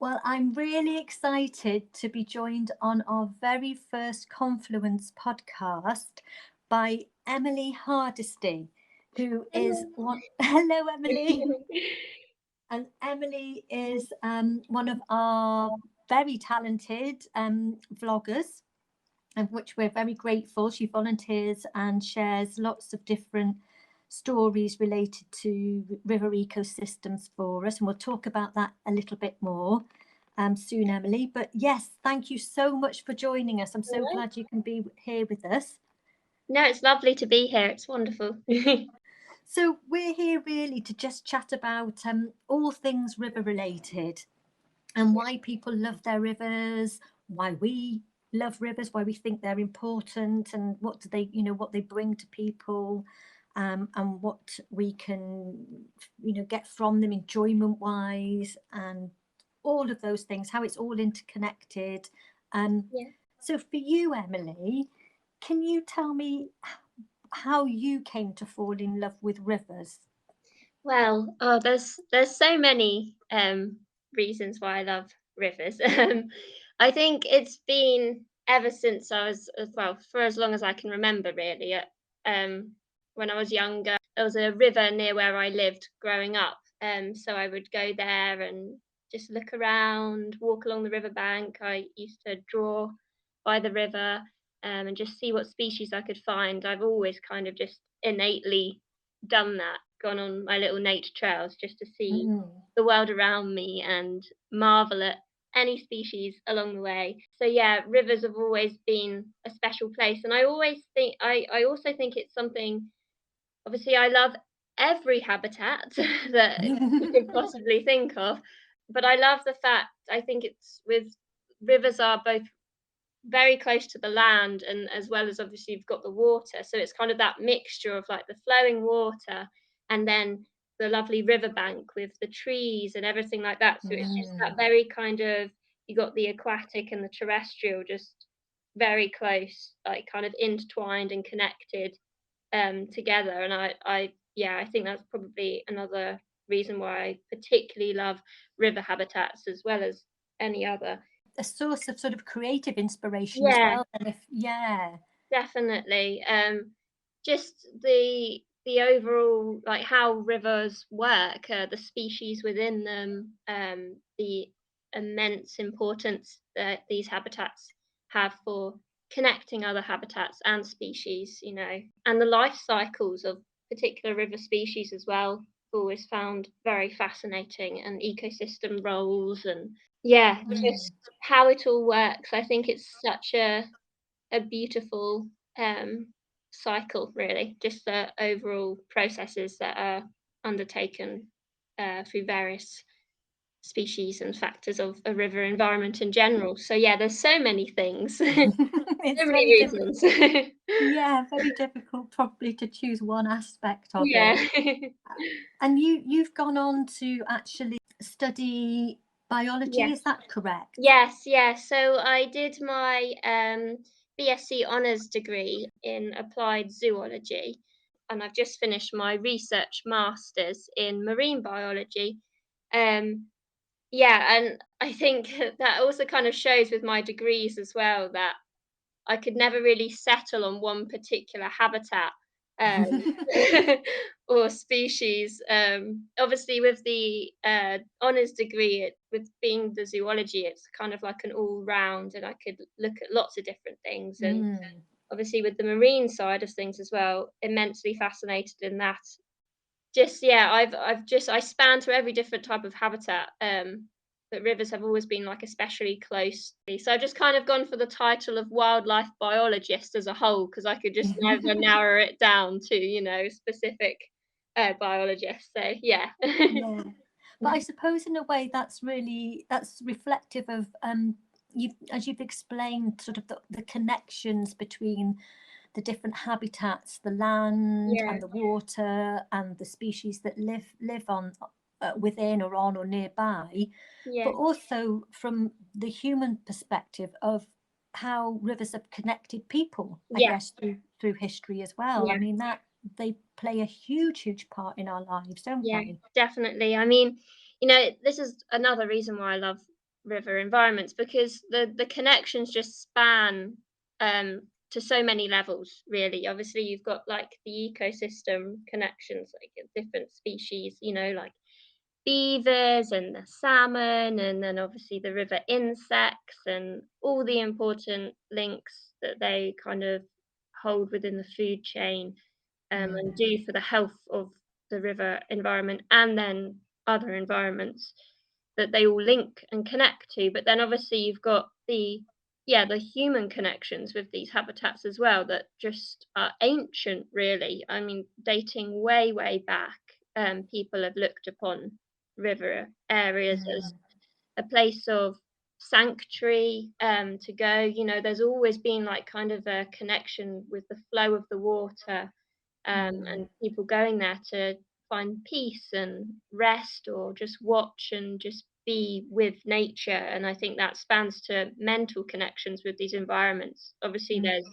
Well, I'm really excited to be joined on our very first Confluence podcast by Emily Hardisty, who is Hello. one. Hello, Emily. And Emily is one of our very talented vloggers, of which we're very grateful. She volunteers and shares lots of different stories related to river ecosystems for us. And we'll talk about that a little bit more soon, Emily. But yes, thank you so much for joining us. I'm so Hello. glad you can be here with us. No, it's lovely to be here. It's wonderful. So we're here really to just chat about all things river related and why people love their rivers, why we love rivers, why we think they're important, and what do they, what they bring to people, and what we can, get from them enjoyment wise, and all of those things, how it's all interconnected. Yeah. So for you, Emily, can you tell me how you came to fall in love with rivers? Well, there's so many reasons why I love rivers. I think it's been ever since I was well for as long as I can remember really. When I was younger, there was a river near where I lived growing up. So I would go there and just look around, walk along the riverbank. I used to draw by the river and just see what species I could find. I've always kind of just innately done that, gone on my little nature trails just to see Mm. the world around me and marvel at any species along the way. So yeah, rivers have always been a special place. And I always think I also think it's something, obviously I love every habitat that you could possibly think of. But I love the fact, I think it's with rivers are both very close to the land, and as well as obviously you've got the water, so it's kind of that mixture of like the flowing water and then the lovely riverbank with the trees and everything like that. So it's just that Mm. very kind of, you got the aquatic and the terrestrial just very close, like kind of intertwined and connected together. And I yeah, I think that's probably another reason why I particularly love river habitats as well as any other. A source of sort of creative inspiration as Yeah, well. And if yeah, definitely. Just the overall, like how rivers work, the species within them, the immense importance that these habitats have for connecting other habitats and species, and the life cycles of particular river species as well. I've always found very fascinating, and ecosystem roles, and yeah, mm, just how it all works. I think it's such a beautiful cycle, really. Just the overall processes that are undertaken through various species and factors of a river environment in general. So yeah, there's so many things, so it's many very difficult. reasons. Yeah, very difficult probably to choose one aspect of Yeah. it. And you've gone on to actually study biology, is Yes. that correct? Yes, yes. So I did my BSc honours degree in applied zoology, and I've just finished my research masters in marine biology. Um, yeah, and I think that also kind of shows with my degrees as well that I could never really settle on one particular habitat um, or species. Obviously, with the honours degree, with being the zoology, it's kind of like an all round, and I could look at lots of different things. And Mm. obviously, with the marine side of things as well, immensely fascinated in that. Just yeah, I span through every different type of habitat, but rivers have always been, like, especially close. So I've just kind of gone for the title of wildlife biologist as a whole, because I could just never narrow it down to, specific, biologist, so yeah. Yeah. But I suppose in a way that's reflective of you as you've explained sort of the connections between the different habitats, the land Yeah, and the water and the species that live on within or on or nearby, yeah, but also from the human perspective of how rivers have connected people, I yeah, guess through history as well. I yeah. mean that they play a huge part in our lives, don't Yeah, they? definitely. I mean, this is another reason why I love river environments, because the connections just span to so many levels, really. Obviously, you've got like the ecosystem connections, like different species, like beavers and the salmon, and then obviously the river insects and all the important links that they kind of hold within the food chain, and do for the health of the river environment, and then other environments that they all link and connect to. But then obviously you've got the human connections with these habitats as well, that just are ancient, really. I mean, dating way back, people have looked upon river areas as a place of sanctuary, to go. There's always been like kind of a connection with the flow of the water, and people going there to find peace and rest, or just watch and just be with nature. And I think that spans to mental connections with these environments. Obviously, there's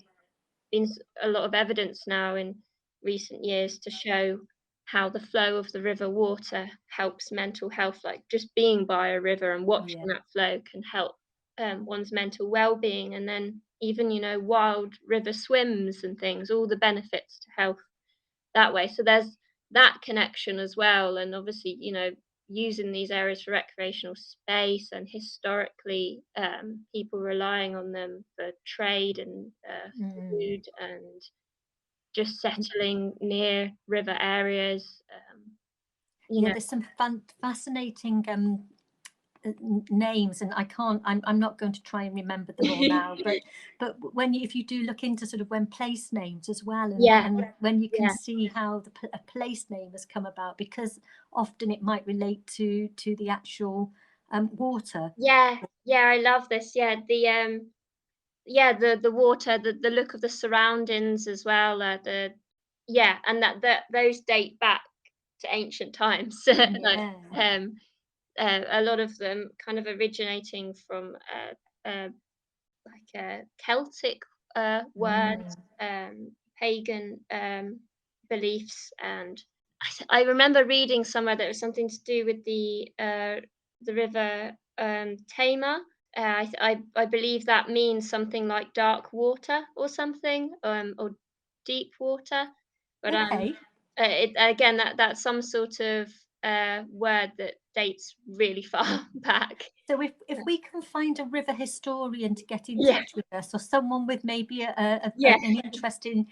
been a lot of evidence now in recent years to show how the flow of the river water helps mental health, like just being by a river and watching that flow can help one's mental well-being. And then even wild river swims and things, all the benefits to health that way. So there's that connection as well. And obviously, using these areas for recreational space, and historically, people relying on them for trade and food, and just settling near river areas. There's some fascinating names, and I'm not going to try and remember them all now, but if you do look into sort of when place names as well, and when you can see how a place name has come about, because often it might relate to the actual water. I love this. The water, the look of the surroundings as well, and that those date back to ancient times. Like, a lot of them kind of originating from like Celtic words, pagan beliefs. And I remember reading somewhere that it was something to do with the river Tamar. I believe that means something like dark water or something, or deep water. But again, that's some sort of word that dates really far back. So if we can find a river historian to get in touch with us, or someone with maybe an interest in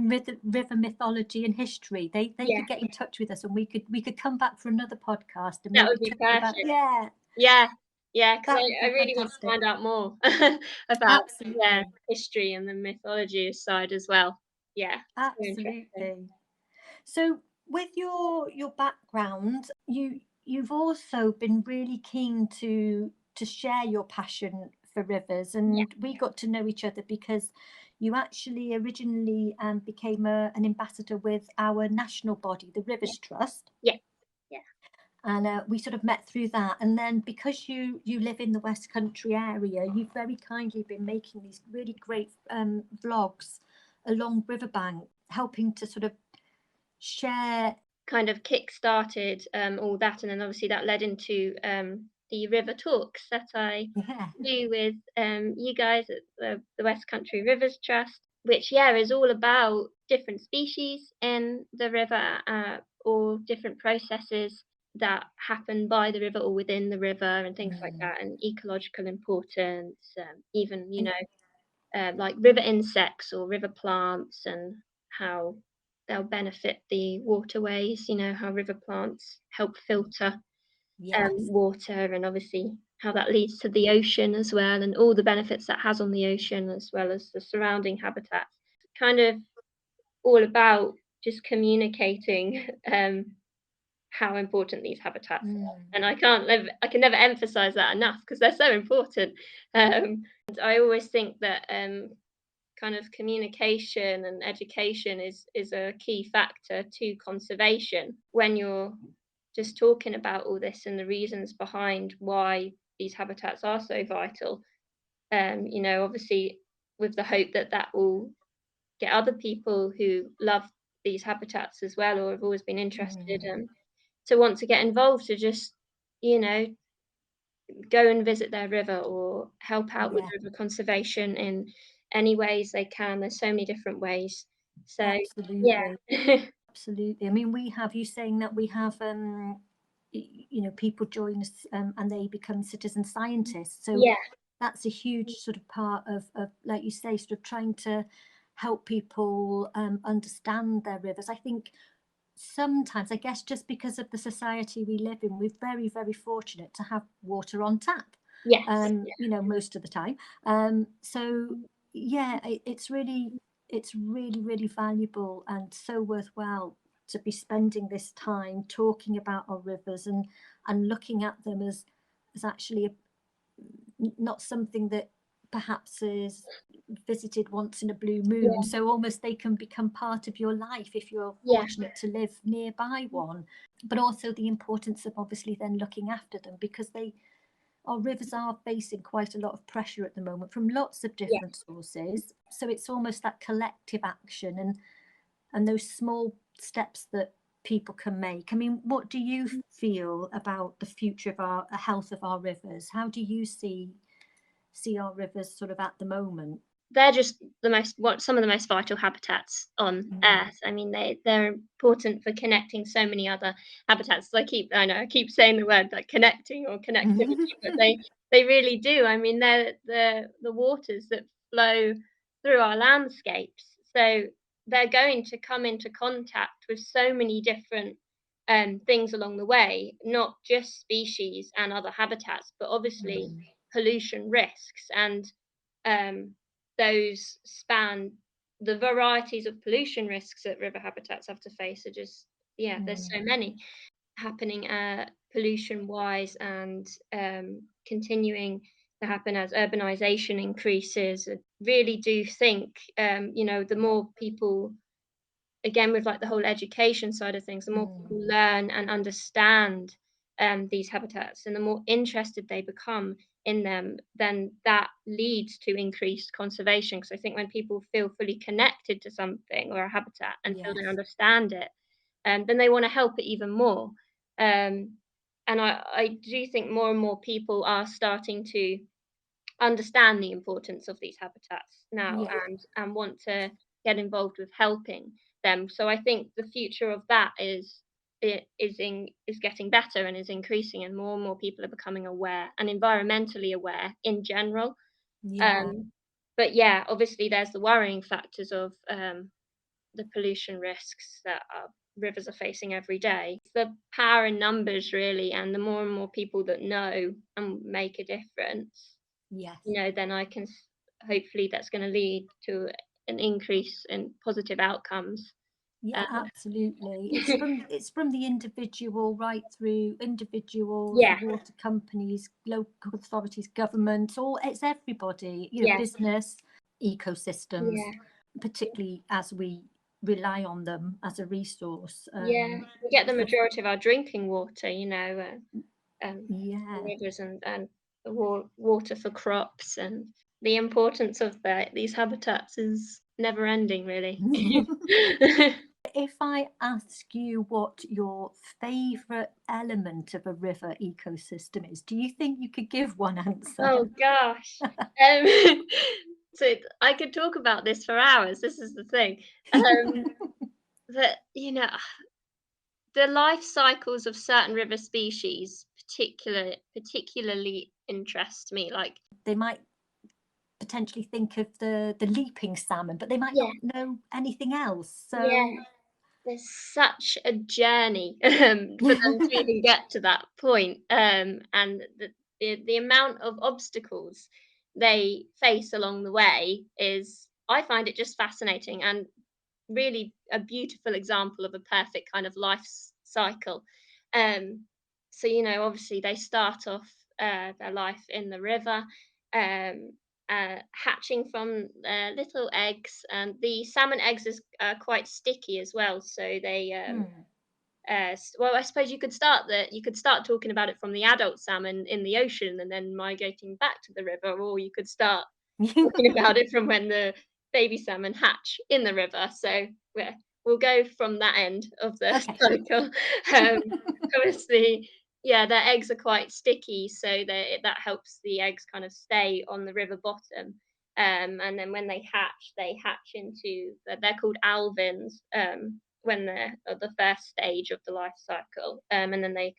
river mythology and history, they could get in touch with us, and we could come back for another podcast and that would be perfect. Because I really want to find out more about history and the mythology side as well. Absolutely. So with your background, you've also been really keen to share your passion for rivers, and we got to know each other because you actually originally became an ambassador with our national body, the Rivers Trust. And we sort of met through that. And then because you live in the Westcountry area, you've very kindly been making these really great vlogs along riverbank, helping to sort of share. Kind of kick-started all that, and then obviously that led into the river talks that I do with you guys at the Westcountry Rivers Trust, which is all about different species in the river, or different processes that happen by the river or within the river, and things like that, and ecological importance, even like river insects or river plants, and how they'll benefit the waterways, how river plants help filter water, and obviously how that leads to the ocean as well, and all the benefits that has on the ocean, as well as the surrounding habitats. Kind of all about just communicating how important these habitats are. And I can never emphasize that enough, because they're so important. And I always think that kind of communication and education is a key factor to conservation when you're just talking about all this and the reasons behind why these habitats are so vital. Obviously with the hope that will get other people who love these habitats as well, or have always been interested, to want to get involved, to just go and visit their river or help out with Yeah, river conservation in any ways they can. There's so many different ways. So yeah. absolutely. Absolutely. I mean, we have you saying that we have, people join us, and they become citizen scientists. So Yeah, that's a huge sort of part of, like you say, sort of trying to help people understand their rivers. I think sometimes, I guess, just because of the society we live in, we're very, very fortunate to have water on tap, yes, yeah, most of the time. So yeah, it's really, really valuable and so worthwhile to be spending this time talking about our rivers and looking at them as actually not something that perhaps is visited once in a blue moon. yeah, So almost they can become part of your life if you're yeah, fortunate to live nearby one. But also the importance of obviously then looking after them, because our rivers are facing quite a lot of pressure at the moment from lots of yeah. different sources. So it's almost that collective action and those small steps that people can make. I mean, what do you feel about the future of our health of our rivers? How do you see our rivers sort of at the moment? They're just some of the most vital habitats on Mm. Earth. I mean, they're important for connecting so many other habitats. I know I keep saying the word like connecting or connectivity, but they really do. I mean, they're the waters that flow through our landscapes. So they're going to come into contact with so many different things along the way, not just species and other habitats, but obviously Mm. pollution risks and um, those span the varieties of pollution risks that river habitats have to face are just yeah, there's so Mm. many happening pollution wise and continuing to happen as urbanization increases. I really do think the more people, again with like the whole education side of things, the more people Mm. learn and understand these habitats and the more interested they become in them, then that leads to increased conservation. Because I think when people feel fully connected to something or a habitat and feel they Yes. understand it, then they want to help it even more. Um, and I do think more and more people are starting to understand the importance of these habitats now Yeah. and want to get involved with helping them. So I think the future of that is getting better and is increasing, and more people are becoming aware and environmentally aware in general. Yeah. Um, but yeah, obviously there's the worrying factors of the pollution risks that our rivers are facing every day. It's the power in numbers really, and the more and more people that know and make a difference, Yes. then hopefully that's going to lead to an increase in positive outcomes. Yeah, Uh, absolutely. It's from the individual right through individuals, yeah, water companies, local authorities, government, all it's everybody, yeah, business, ecosystems, yeah, particularly as we rely on them as a resource. yeah. We get the For, majority of our drinking water, from yeah. rivers and the water for crops, and the importance of these habitats is never ending, really. If I ask you what your favourite element of a river ecosystem is, do you think you could give one answer? Oh gosh. So I could talk about this for hours. This is the thing. That the life cycles of certain river species particularly interest me. Like They might potentially think of the leaping salmon, but they might yeah, not know anything else. yeah. So There's such a journey for them to even get to that point, and the amount of obstacles they face along the way is, I find it just fascinating and really a beautiful example of a perfect kind of life cycle. Um, so obviously they start off their life in the river, um, hatching from little eggs, and the salmon eggs is quite sticky as well. So they hmm. well, I suppose you could start talking about it from the adult salmon in the ocean and then migrating back to the river, or you could start talking about it from when the baby salmon hatch in the river. So we'll go from that end of the Okay. cycle. Um, obviously, yeah, their eggs are quite sticky, so that helps the eggs kind of stay on the river bottom. And then when they hatch into they're called alevins when they're at the first stage of the life cycle. And then they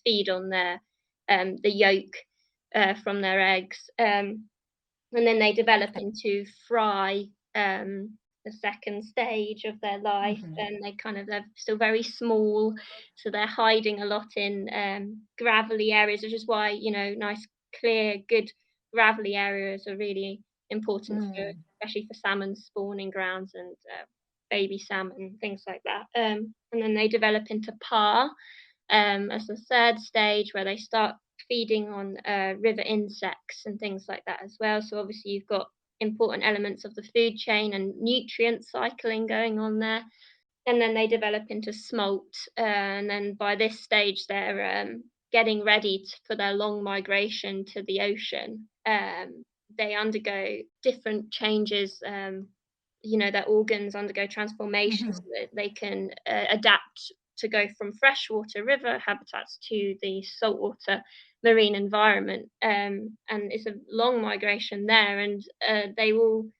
feed on the yolk from their eggs. And then they develop Okay. into fry, the second stage of their life, Mhm. and they're still very small, so they're hiding a lot in gravelly areas, which is why, nice, clear, good gravelly areas are really important Mm. especially for salmon spawning grounds and baby salmon, things like that. And then they develop into parr, as the third stage, where they start feeding on river insects and things like that as well. So obviously you've got important elements of the food chain and nutrient cycling going on there. And then they develop into smolt, and then by this stage they're getting ready for their long migration to the ocean. They undergo different changes. Their organs undergo transformation so Mhm. that they can adapt to go from freshwater river habitats to the saltwater marine environment. And it's a long migration there, and they will,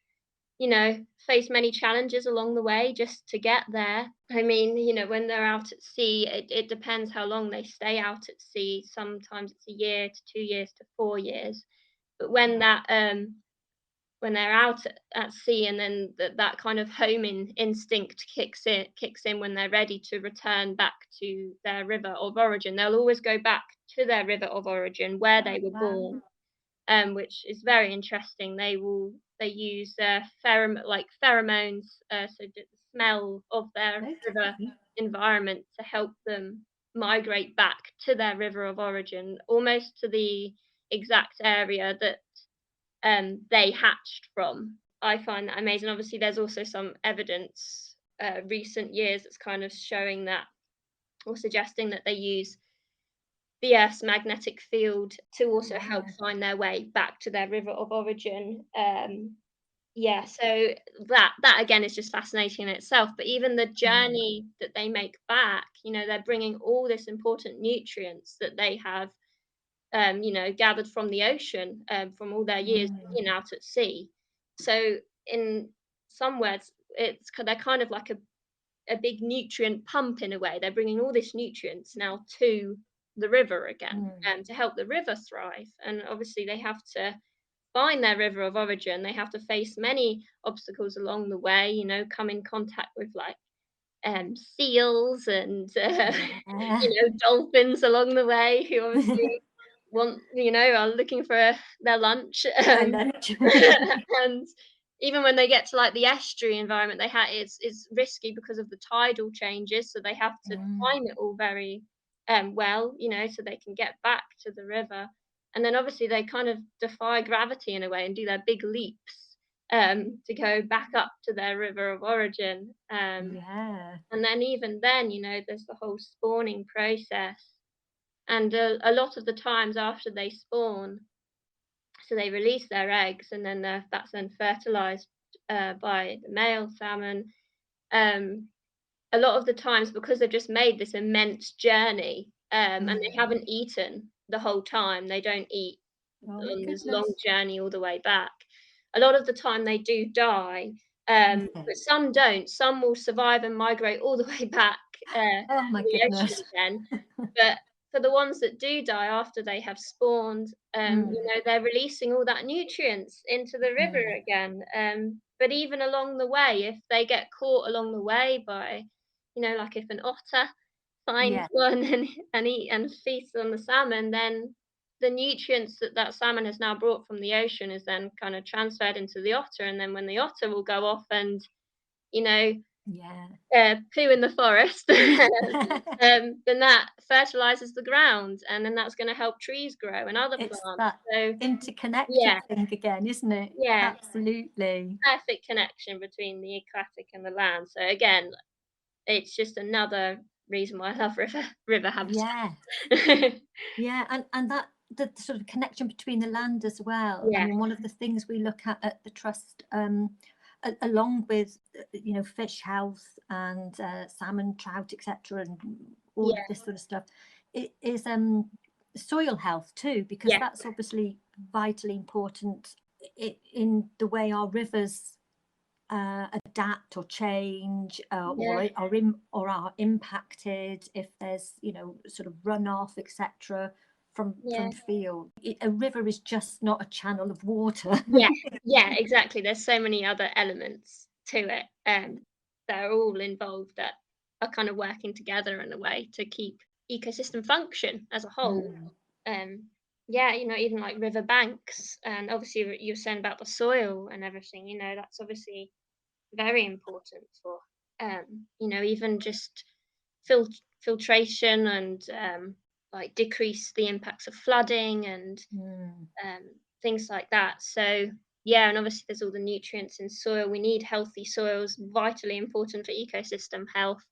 face many challenges along the way just to get there. I mean, when they're out at sea, it depends how long they stay out at sea. Sometimes it's a year to 2 years to 4 years. But when they're out at sea, and then that kind of homing instinct kicks in when they're ready to return back to their river of origin. They'll always go back to their river of origin where Oh, they were wow. born, which is very interesting. They use pheromones, so the smell of their river Okay. environment to help them migrate back to their river of origin, almost to the exact area that they hatched from. I find that amazing. Obviously, there's also some evidence, recent years, that's kind of showing that, or suggesting that they use the Earth's magnetic field to also help Yeah. find their way back to their river of origin. Yeah, so that again is just fascinating in itself. But even the Mm. journey that they make back, they're bringing all this important nutrients that they have, gathered from the ocean, from all their years Mm. being out at sea. So in some words, they're kind of like a big nutrient pump in a way. They're bringing all this nutrients now to the river again, Mm. to help the river thrive. And obviously, they have to find their river of origin. They have to face many obstacles along the way. Come in contact with seals and Yeah. dolphins along the way who obviously are looking for their lunch. Their lunch. And even when they get to like the estuary environment, it's risky because of the tidal changes, so they have to time Mm. it all very well, so they can get back to the river. And then obviously they kind of defy gravity in a way and do their big leaps to go back up to their river of origin. Yeah. And then even then, there's the whole spawning process. And a lot of the times after they spawn, so they release their eggs, and then that's then fertilized by the male salmon. Um, a lot of the times, because they've just made this immense journey, and they Mm. haven't eaten the whole time, they don't eat Oh my on this long goodness. journey all the way back. A lot of the time they do die, Okay. but some don't. Some will survive and migrate all the way back Oh to my the ocean goodness. again. But for the ones that do die after they have spawned, Mm. they're releasing all that nutrients into the river Mm. again. But even along the way, if they get caught along the way by, like if an otter finds Yeah. one and eat and feasts on the salmon, then the nutrients that salmon has now brought from the ocean is then kind of transferred into the otter, and then when the otter will go off and, you know, Yeah. poo in the forest, Yeah. then that fertilizes the ground, and then that's going to help trees grow and other It's plants. that So interconnected yeah, thing again, isn't it? yeah, Absolutely. perfect connection between the aquatic and the land. So again, it's just another reason why I love river Yeah. habitats. Yeah, and that the sort of connection between the land as well. I Yeah, mean, one of the things we look at the trust, along with fish health and salmon, trout, etc., and all yeah, of this sort of stuff, is soil health too, because Yeah, that's obviously vitally important in the way our rivers adapt or change, yeah, or are impacted if there's, you know, sort of runoff, etc., yeah, from field. A river is just not a channel of water. yeah, yeah, exactly. There's so many other elements to it, that are all involved that are kind of working together in a way to keep ecosystem function as a whole. Mm, Um, yeah, even like river banks, and obviously you were saying about the soil and everything. That's obviously very important for, even just filtration and, like decrease the impacts of flooding and, mm, um, things like that. So yeah, and obviously there's all the nutrients in soil. We need healthy soils, vitally important for ecosystem health.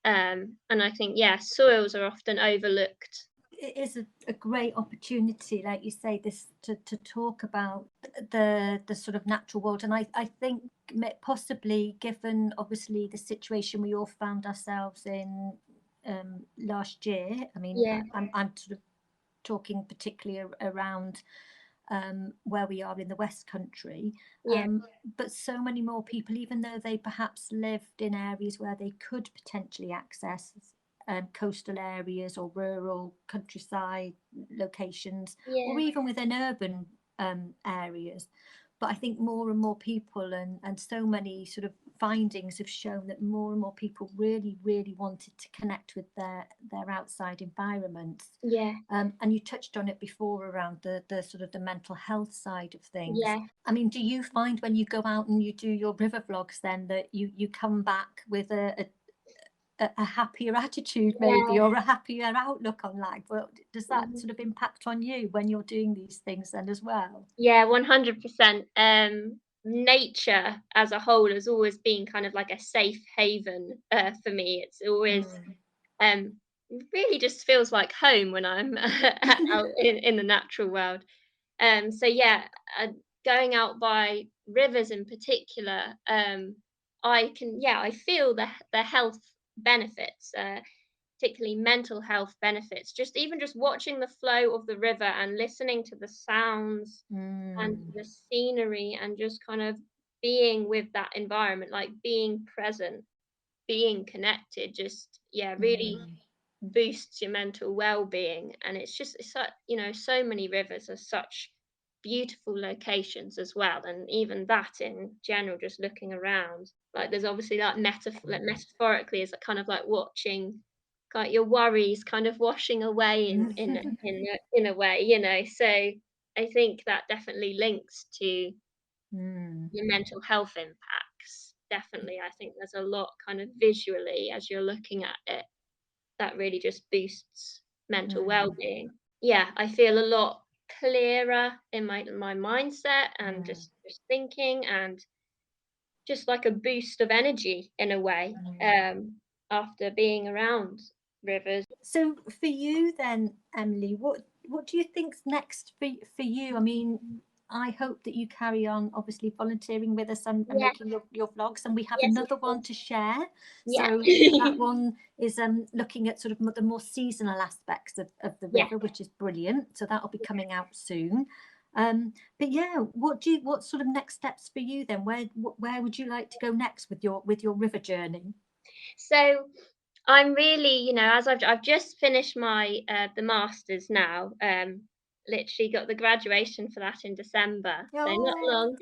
And I think, yeah, soils are often overlooked. it is a great opportunity, like you say, this to talk about the sort of natural world. And I think possibly, given obviously the situation we all found ourselves in last year, I mean, Yeah, I'm sort of talking particularly around where we are in the West Country. yeah, But so many more people, even though they perhaps lived in areas where they could potentially access coastal areas or rural countryside locations, or yeah, even within urban areas. But I think more and more people, and so many sort of findings have shown that more and more people really, really wanted to connect with their outside environments. yeah, And you touched on it before around the sort of the mental health side of things. yeah. I mean, do you find when you go out and you do your river vlogs then that you come back with a happier attitude maybe, Yeah. or a happier outlook on life? Well, does that Mhm. sort of impact on you when you're doing these things then as well? Yeah, 100%. Nature as a whole has always been kind of like a safe haven, for me. It's always, Mm. um, really just feels like home when I'm out in the natural world. So yeah, going out by rivers in particular, I feel the health benefits, particularly mental health benefits. Just even just watching the flow of the river and listening to the sounds and Mm. the scenery and just kind of being with that environment, like being present, being connected, just yeah, really Mm. boosts your mental well-being. And it's such, so many rivers are such beautiful locations as well. And even that in general, just looking around, like there's obviously like metaphorically is kind of like watching like your worries kind of washing away in a way, so I think that definitely links to Mm. your mental health impacts. Definitely, I think there's a lot kind of visually as you're looking at it that really just boosts mental Mm. well-being. Yeah, I feel a lot clearer in my mindset and Mm. just thinking, and just like a boost of energy in a way, Mm. after being around rivers. So for you then, Emily, what do you think's next for you? I mean, I hope that you carry on obviously volunteering with us and Yeah, making your vlogs, and we have yes, of another one course. to share. Yeah. So that one is looking at sort of the more seasonal aspects of the Yeah. river, which is brilliant. So that'll be coming out soon. But yeah, what sort of next steps for you then? Where would you like to go next with your river journey? So I'm really, as I've just finished my the masters now. Literally got the graduation for that in December, so not Oh. long.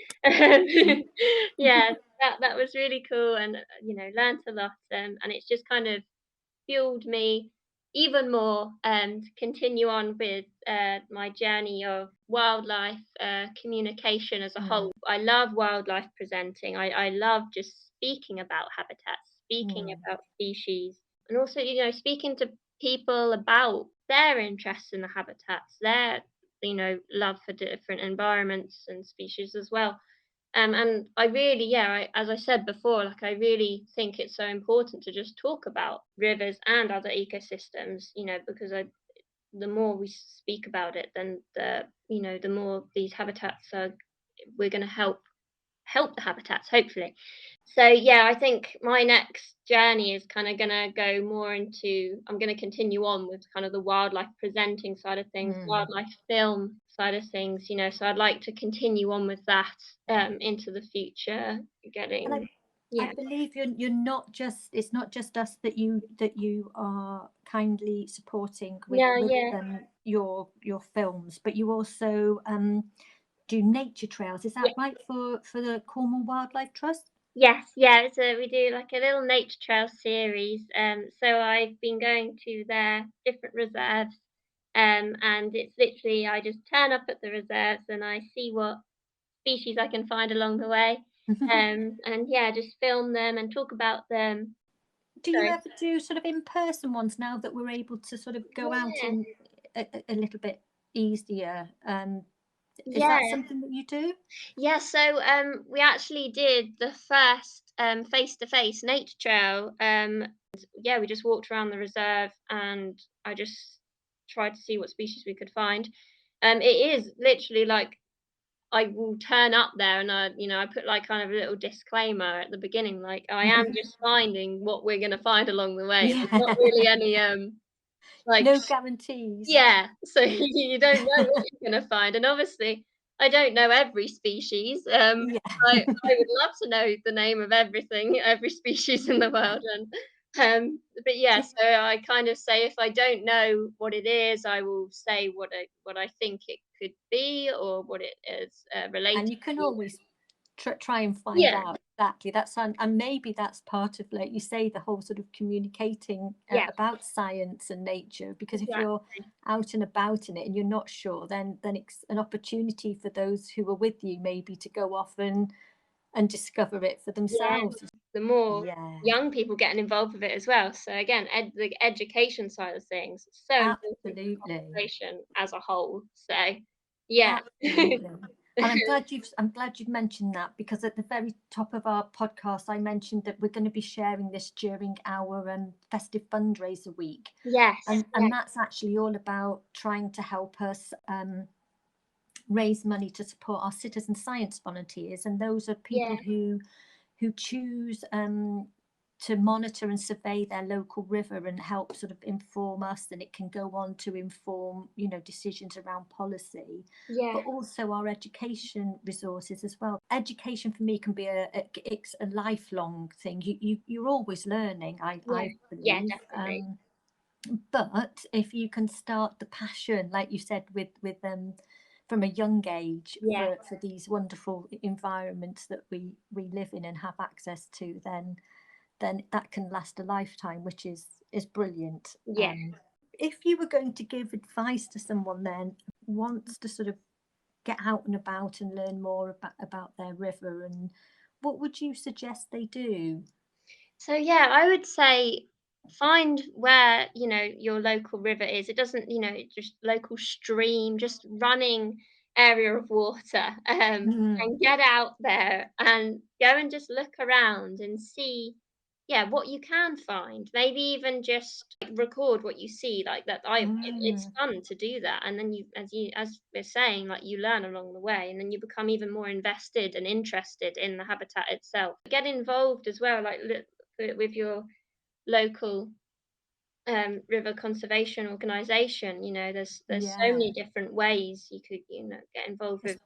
Yeah, that was really cool, and learnt a lot, and it's just kind of fueled me even more, to continue on with my journey of wildlife communication as a Mm. whole. I love wildlife presenting. I love just speaking about habitats, speaking Mm. about species, and also speaking to people about their interests in the habitats, their love for different environments and species as well. And I really, yeah, as I said before, like I really think it's so important to just talk about rivers and other ecosystems, because the more we speak about it, then the more these habitats are, we're going to help help the habitats, hopefully. So yeah, I think my next journey is kind of gonna go more into, I'm gonna continue on with kind of the wildlife presenting side of things, Mm. wildlife film side of things, so I'd like to continue on with that into the future, And getting, I yeah. believe you're not just, it's not just us that you are kindly supporting with Yeah, yeah. your films, but you also do nature trails. Is that Yeah. right for the Cornwall Wildlife Trust? Yes, yeah, so we do like a little nature trail series. So I've been going to their different reserves, and it's literally I just turn up at the reserves and I see what species I can find along the way. And yeah, just film them and talk about them. Do you Sorry. ever do sort of in-person ones now that we're able to sort of go out Yeah, in a little bit easier? Is that yeah. something that you do? Yeah, so we actually did the first face-to-face nature trail. Yeah, we just walked around the reserve and I just tried to see what species we could find. It is literally like I will turn up there and I put like kind of a little disclaimer at the beginning, like I am just finding what we're gonna find along the way. There's Yeah, not really any like, no guarantees. yeah, so you don't know what you're gonna find, and obviously, I don't know every species. Yeah. I would love to know the name of everything, every species in the world, and but yeah, so I kind of say if I don't know what it is, I will say what I think it could be or what it is related And you can to. always try and find Yeah, out exactly. That's and maybe that's part of, like you say, the whole sort of communicating yeah, about science and nature. Because if you're exactly. out and about in it and you're not sure, then it's an opportunity for those who are with you maybe to go off and discover it for Yeah, themselves. the more Yeah, young people getting involved with it as well. So again, the education side of things is so important for absolutely. conservation as a whole. So yeah. Absolutely. And I'm glad you've mentioned that, because at the very top of our podcast I mentioned that we're going to be sharing this during our festive fundraiser week. Yes, yeah, And that's actually all about trying to help us raise money to support our citizen science volunteers, and those are yeah, people who choose to monitor and survey their local river and help sort of inform us, and it can go on to inform decisions around policy, yeah, but also our education resources as well. Education for me can be it's a lifelong thing. You're always learning, yeah, I yeah, believe. definitely. But if you can start the passion, like you said, with from a young age Yeah, for these wonderful environments that we live in and have access to, then that can last a lifetime, which is brilliant. yeah. If you were going to give advice to someone then wants to sort of get out and about and learn more about their river, and what would you suggest they do? So yeah, I would say find where, your local river is. It doesn't, just local stream, just running area of water. Mm, And get out there and go and just look around and see, yeah, what you can find. Maybe even just like, record what you see. Like that, it's mm, fun to do that. And then as we're saying, like you learn along the way, and then you become even more invested and interested in the habitat itself. Get involved as well, like with your local river conservation organization. There's so yeah, many different ways you could get involved with it's,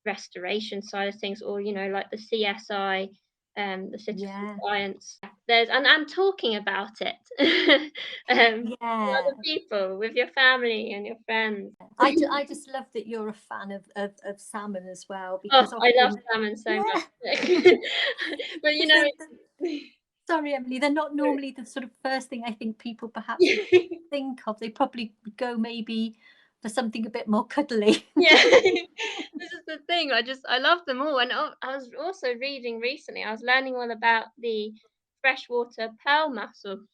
restoration side of things, or like the CSI, the citizen yeah, science. There's and talking about it with yeah. other people, with your family and your friends. I just love that you're a fan of salmon as well, Oh, because I love often, salmon so yeah, much. But because sorry, Emily, they're not normally the sort of first thing I think people perhaps would think of. They probably go maybe for something a bit more cuddly. Yeah, this is the thing. I love them all, and I was also reading recently. I was learning all about the freshwater pearl mussels,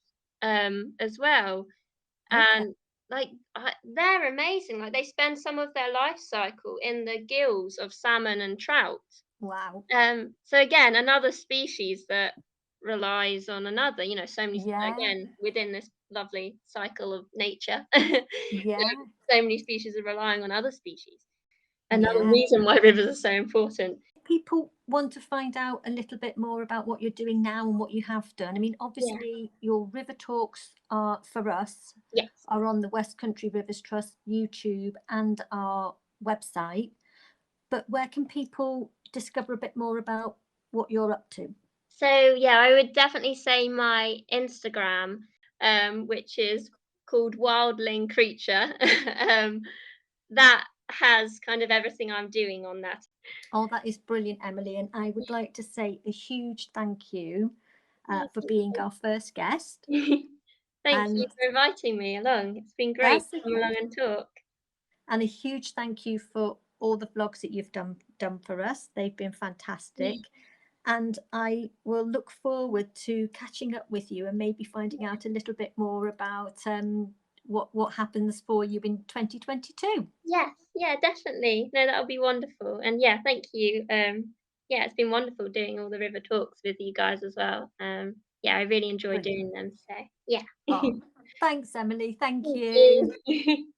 as well, Okay. and like they're amazing. Like they spend some of their life cycle in the gills of salmon and trout. Wow. So again, another species that relies on another. So many Yeah. again within this lovely cycle of nature. Yeah. So many species are relying on other species. Another Yeah. reason why rivers are so important. people want to find out a little bit more about what you're doing now and what you have done, I mean, Yeah. obviously your river talks are for us Yes. are on the Westcountry Rivers Trust YouTube and our website. But where can people discover a bit more about what you're up to? So yeah, I would definitely say my Instagram, which is called Wildling Creature. um, that has kind of everything I'm doing on that. Oh, that is brilliant, Emily. And I would like to say a huge thank you Oh, for being our first guest. thank you. Thank you And for inviting me along. It's been great that's to come okay. along and talk. And a huge thank you for all the vlogs that you've done for us. They've been fantastic. And I will look forward to catching up with you and maybe finding out a little bit more about what happens for you in 2022. Yes, yeah, definitely. No, that'll be wonderful. And yeah, thank you. Yeah, it's been wonderful doing all the river talks with you guys as well. Yeah, I really enjoy Brilliant. doing them. So yeah. Oh, thanks, Emily. Thank Thank you. you.